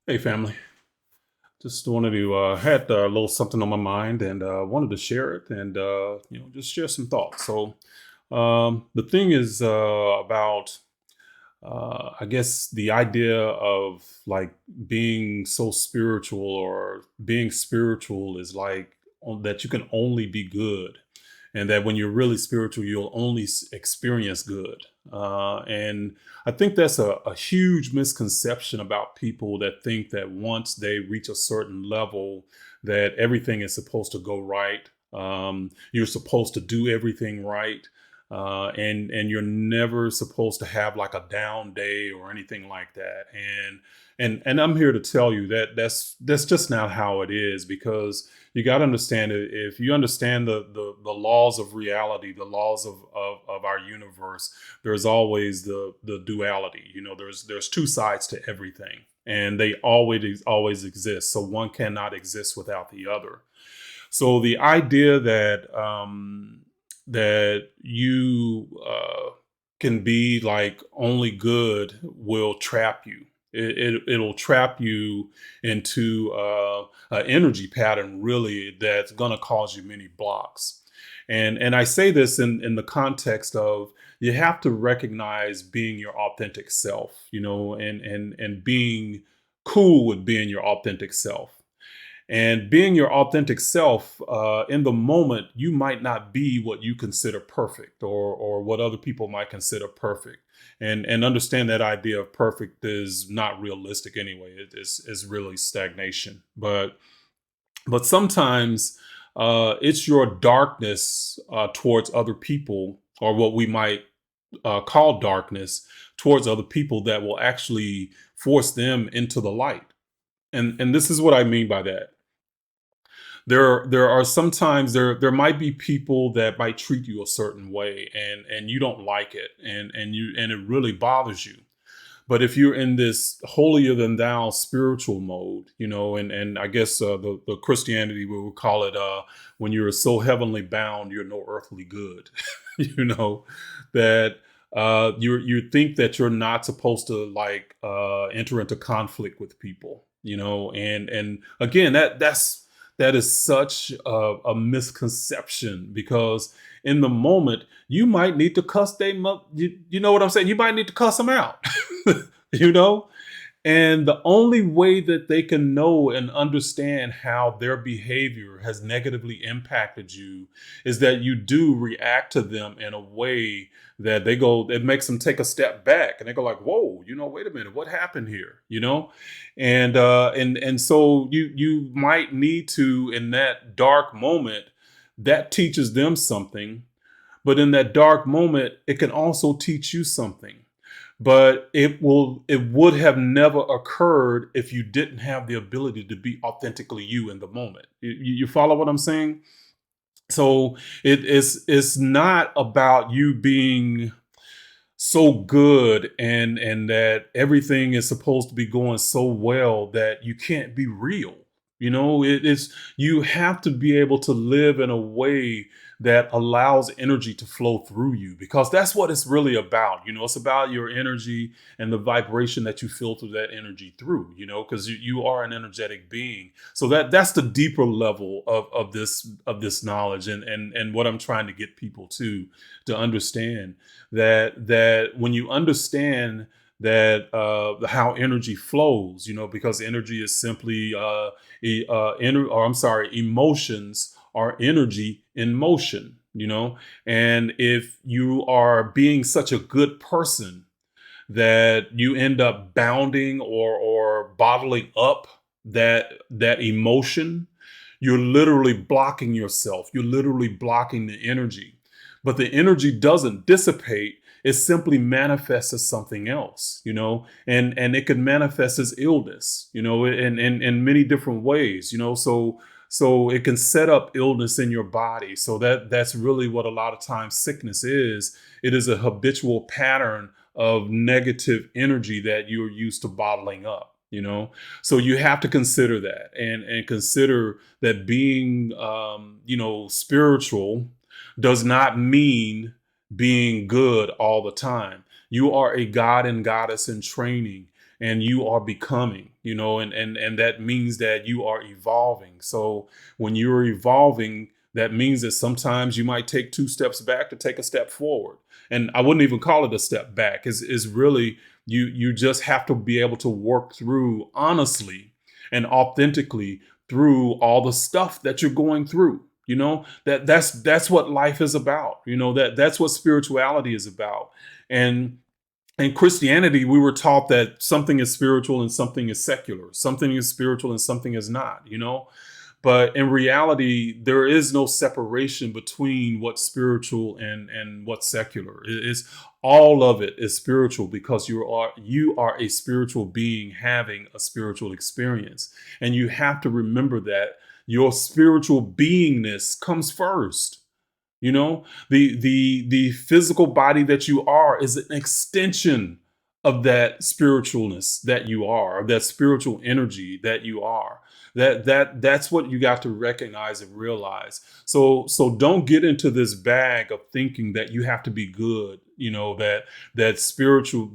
Hey family, just wanted to had a little something on my mind and wanted to share it and just share some thoughts. So the thing is about I guess the idea of like being so spiritual or being spiritual is like that you can only be good, and that when you're really spiritual, you'll only experience good. And I think that's a huge misconception about people that think that once they reach a certain level, that everything is supposed to go right. You're supposed to do everything right, and you're never supposed to have like a down day or anything like that. And I'm here to tell you that that's just not how it is, because you got to understand it. If you understand the laws of reality, the laws of our universe, there's always the duality. There's two sides to everything, and they always exist. So one cannot exist without the other. So the idea that you can be like only good will trap you. It'll trap you into an energy pattern, really, that's going to cause you many blocks. And I say this in the context of, you have to recognize being your authentic self, and being cool with being your authentic self. And being your authentic self, in the moment, you might not be what you consider perfect, or what other people might consider perfect. And understand that idea of perfect is not realistic anyway. It's really stagnation. But sometimes it's your darkness towards other people, or what we might call darkness towards other people, that will actually force them into the light. And this is what I mean by that. There are sometimes there might be people that might treat you a certain way, and you don't like it, and it really bothers you. But if you're in this holier than thou spiritual mode, and I guess the Christianity, we would call it, when you're so heavenly bound, you're no earthly good. you know that you think that you're not supposed to like enter into conflict with people, and again, that is such a misconception, because in the moment you might need to cuss you know what I'm saying, you might need to cuss them out. you know and the only way that they can know and understand how their behavior has negatively impacted you is that you do react to them in a way that it makes them take a step back, and they go like, whoa, wait a minute, what happened here? And so you might need to, in that dark moment, that teaches them something. But in that dark moment, it can also teach you something. But it would have never occurred if you didn't have the ability to be authentically you in the moment. You follow what I'm saying? So it's not about you being so good, and that everything is supposed to be going so well that you can't be real. It's, you have to be able to live in a way that allows energy to flow through you, because that's what it's really about. It's about your energy and the vibration that you filter that energy through, because you are an energetic being. So that's the deeper level of this knowledge, and what I'm trying to get people to understand, that when you understand that how energy flows, because energy is simply emotions are energy in motion. And if you are being such a good person that you end up bounding or bottling up that emotion, you're literally blocking yourself. You're literally blocking the energy. But the energy doesn't dissipate. It simply manifests as something else, and it can manifest as illness, in many different ways, so it can set up illness in your body. So that's really what a lot of times sickness is. It is a habitual pattern of negative energy that you're used to bottling up. So you have to consider that, and consider that being spiritual does not mean being good all the time. You are a god and goddess in training, and you are becoming, and that means that you are evolving. So when you're evolving, that means that sometimes you might take two steps back to take a step forward. And I wouldn't even call it a step back. Is really, you just have to be able to work through honestly and authentically through all the stuff that you're going through. That's what life is about. That's what spirituality is about. And in Christianity, we were taught that something is spiritual and something is secular. Something is spiritual and something is not. But in reality, there is no separation between what's spiritual and what's secular. It's all of it is spiritual, because you are a spiritual being having a spiritual experience. And you have to remember that your spiritual beingness comes first. The physical body that you are is an extension of that spiritualness that you are, of that spiritual energy that you are. That's what you got to recognize and realize. So don't get into this bag of thinking that you have to be good. That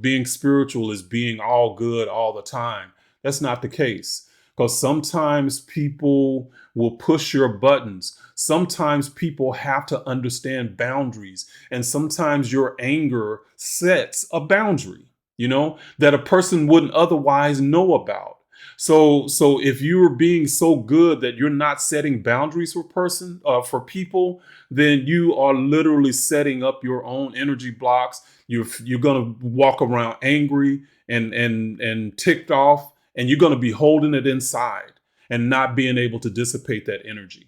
being spiritual is being all good all the time. That's not the case, because sometimes people will push your buttons. Sometimes people have to understand boundaries. And sometimes your anger sets a boundary, that a person wouldn't otherwise know about. So if you're being so good that you're not setting boundaries for people, then you are literally setting up your own energy blocks. You're gonna walk around angry and ticked off, and you're gonna be holding it inside and not being able to dissipate that energy.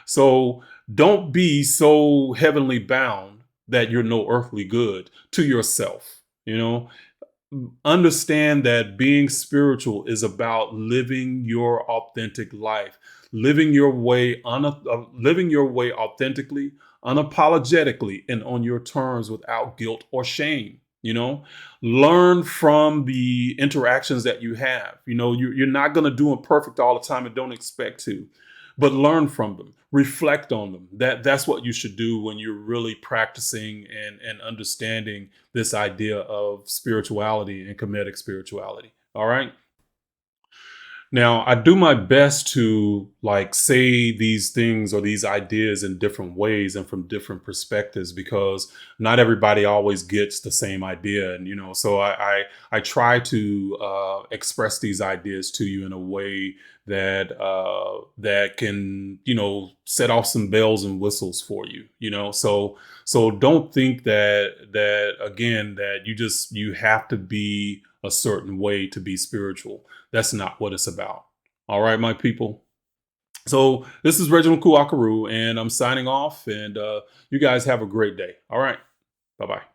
So don't be so heavenly bound that you're no earthly good to yourself. Understand that being spiritual is about living your authentic life, living your way authentically, unapologetically, and on your terms without guilt or shame. Learn from the interactions that you have. You're not going to do them perfect all the time, and don't expect to, but learn from them, reflect on them. That's what you should do when you're really practicing and understanding this idea of spirituality and Kemetic spirituality. All right. Now, I do my best to say these things or these ideas in different ways and from different perspectives, because not everybody always gets the same idea. And, so I try to express these ideas to you in a way that can, set off some bells and whistles for you. So don't think that again, that you have to be a certain way to be spiritual. That's not what it's about. All right, my people. So this is Reginald Kuakaru, and I'm signing off, and you guys have a great day. All right. Bye-bye.